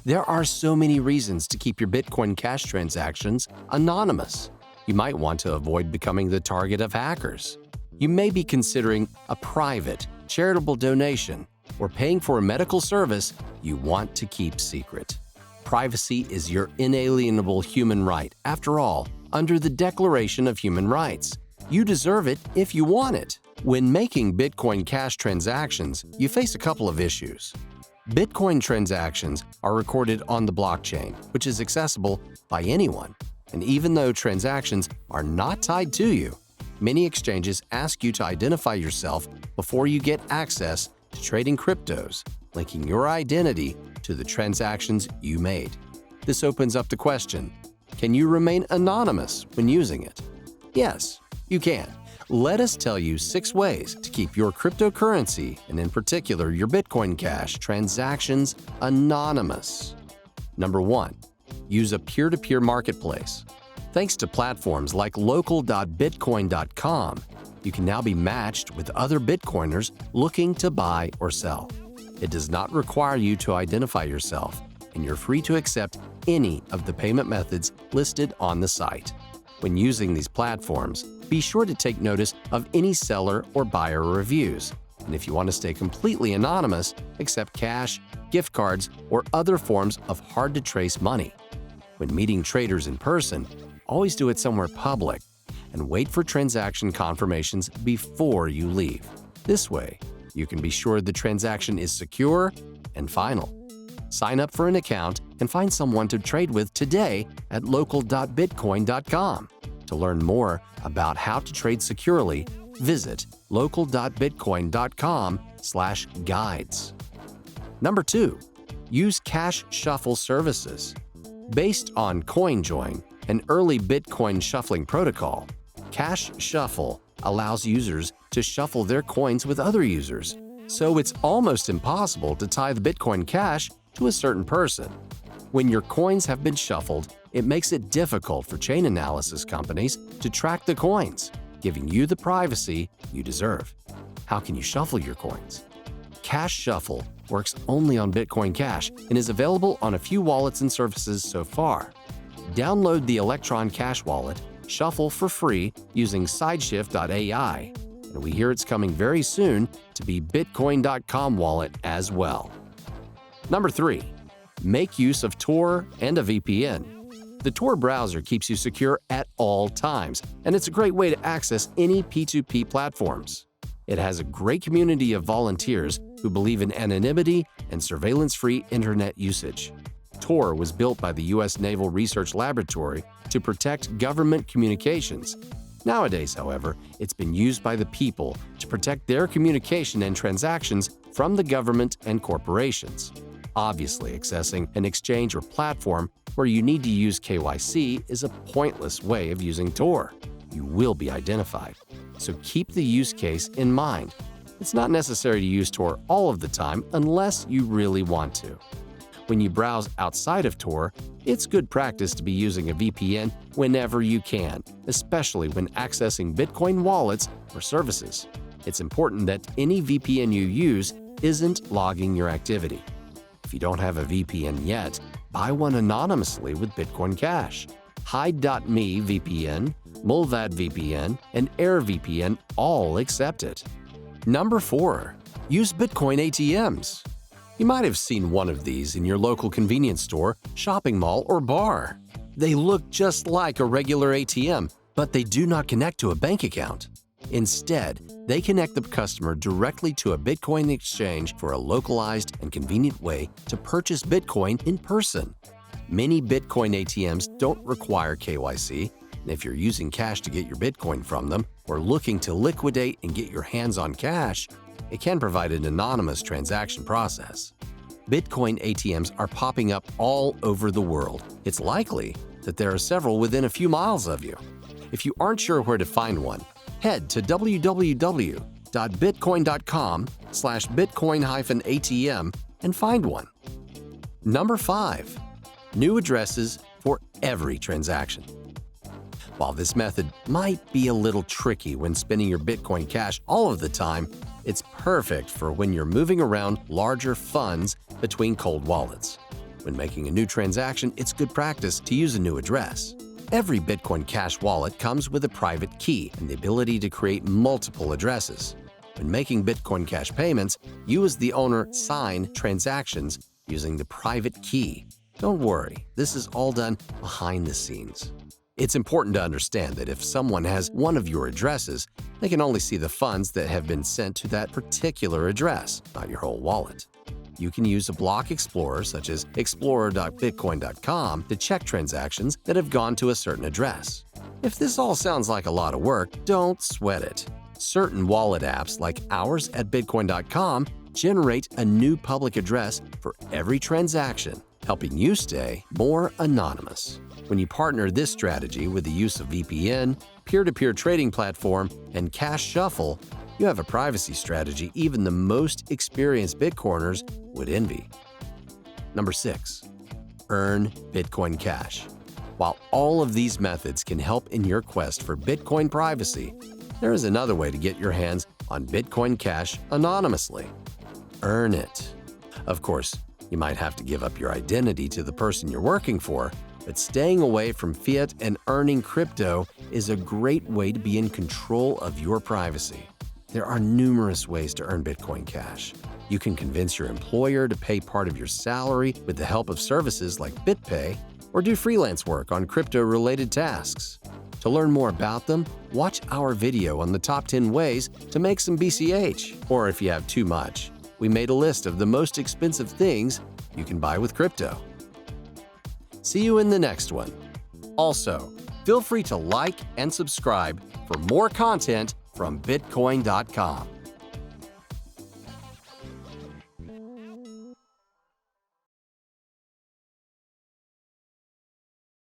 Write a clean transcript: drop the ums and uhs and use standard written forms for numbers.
There are so many reasons to keep your Bitcoin Cash transactions anonymous. You might want to avoid becoming the target of hackers. You may be considering a private, charitable donation or paying for a medical service you want to keep secret. Privacy is your inalienable human right. After all, under the Declaration of Human Rights, you deserve it if you want it. When making Bitcoin Cash transactions, you face a couple of issues. Bitcoin transactions are recorded on the blockchain, which is accessible by anyone. And even though transactions are not tied to you, many exchanges ask you to identify yourself before you get access to trading cryptos, linking your identity to the transactions you made. This opens up the question, can you remain anonymous when using it? Yes, you can. Let us tell you 6 ways to keep your cryptocurrency, and in particular your Bitcoin Cash transactions, anonymous. Number 1. Use a peer-to-peer marketplace. Thanks to platforms like local.bitcoin.com, you can now be matched with other Bitcoiners looking to buy or sell. It does not require you to identify yourself, and you're free to accept any of the payment methods listed on the site. When using these platforms, be sure to take notice of any seller or buyer reviews. And if you want to stay completely anonymous, accept cash, gift cards, or other forms of hard-to-trace money. When meeting traders in person, always do it somewhere public and wait for transaction confirmations before you leave. This way, you can be sure the transaction is secure and final. Sign up for an account and find someone to trade with today at local.bitcoin.com. To learn more about how to trade securely, visit local.bitcoin.com/guides. Number 2. Use cash shuffle services. Based on CoinJoin, an early Bitcoin shuffling protocol, Cash Shuffle allows users to shuffle their coins with other users, so it's almost impossible to tie the Bitcoin Cash to a certain person. When your coins have been shuffled, it makes it difficult for chain analysis companies to track the coins, giving you the privacy you deserve. How can you shuffle your coins? Cash Shuffle works only on Bitcoin Cash and is available on a few wallets and services so far. Download the Electron Cash wallet, shuffle for free using Sideshift.ai, and we hear it's coming very soon to be Bitcoin.com wallet as well. Number 3. Make use of Tor and a VPN. The Tor browser keeps you secure at all times, and it's a great way to access any P2P platforms. It has a great community of volunteers who believe in anonymity and surveillance-free internet usage. Tor was built by the U.S. Naval Research Laboratory to protect government communications. Nowadays, however, it's been used by the people to protect their communication and transactions from the government and corporations. Obviously, accessing an exchange or platform where you need to use KYC is a pointless way of using Tor. You will be identified. So keep the use case in mind. It's not necessary to use Tor all of the time unless you really want to. When you browse outside of Tor, it's good practice to be using a VPN whenever you can, especially when accessing Bitcoin wallets or services. It's important that any VPN you use isn't logging your activity. If you don't have a VPN yet, buy one anonymously with Bitcoin Cash. Hide.me VPN, Mullvad VPN, and AirVPN all accept it. Number 4. Use Bitcoin ATMs. You might have seen one of these in your local convenience store, shopping mall, or bar. They look just like a regular ATM, but they do not connect to a bank account. Instead, they connect the customer directly to a Bitcoin exchange for a localized and convenient way to purchase Bitcoin in person. Many Bitcoin ATMs don't require KYC, and if you're using cash to get your Bitcoin from them or looking to liquidate and get your hands on cash, it can provide an anonymous transaction process. Bitcoin ATMs are popping up all over the world. It's likely that there are several within a few miles of you. If you aren't sure where to find one, head to www.bitcoin.com/bitcoin-atm and find one. Number 5. New addresses for every transaction. While this method might be a little tricky when spending your Bitcoin Cash all of the time, it's perfect for when you're moving around larger funds between cold wallets. When making a new transaction, it's good practice to use a new address. Every Bitcoin Cash wallet comes with a private key and the ability to create multiple addresses. When making Bitcoin Cash payments, you as the owner sign transactions using the private key. Don't worry, this is all done behind the scenes. It's important to understand that if someone has one of your addresses, they can only see the funds that have been sent to that particular address, not your whole wallet. You can use a block explorer such as explorer.bitcoin.com to check transactions that have gone to a certain address. If this all sounds like a lot of work, don't sweat it. Certain wallet apps like ours at Bitcoin.com generate a new public address for every transaction, helping you stay more anonymous. When you partner this strategy with the use of VPN, peer-to-peer trading platform, and Cash Shuffle, you have a privacy strategy even the most experienced Bitcoiners would envy. Number 6. Earn Bitcoin Cash. While all of these methods can help in your quest for Bitcoin privacy, there is another way to get your hands on Bitcoin Cash anonymously. Earn it. Of course, you might have to give up your identity to the person you're working for, but staying away from fiat and earning crypto is a great way to be in control of your privacy. There are numerous ways to earn Bitcoin Cash. You can convince your employer to pay part of your salary with the help of services like BitPay, or do freelance work on crypto-related tasks. To learn more about them, watch our video on the top 10 ways to make some BCH. Or if you have too much, we made a list of the most expensive things you can buy with crypto. See you in the next one. Also, feel free to like and subscribe for more content from Bitcoin.com.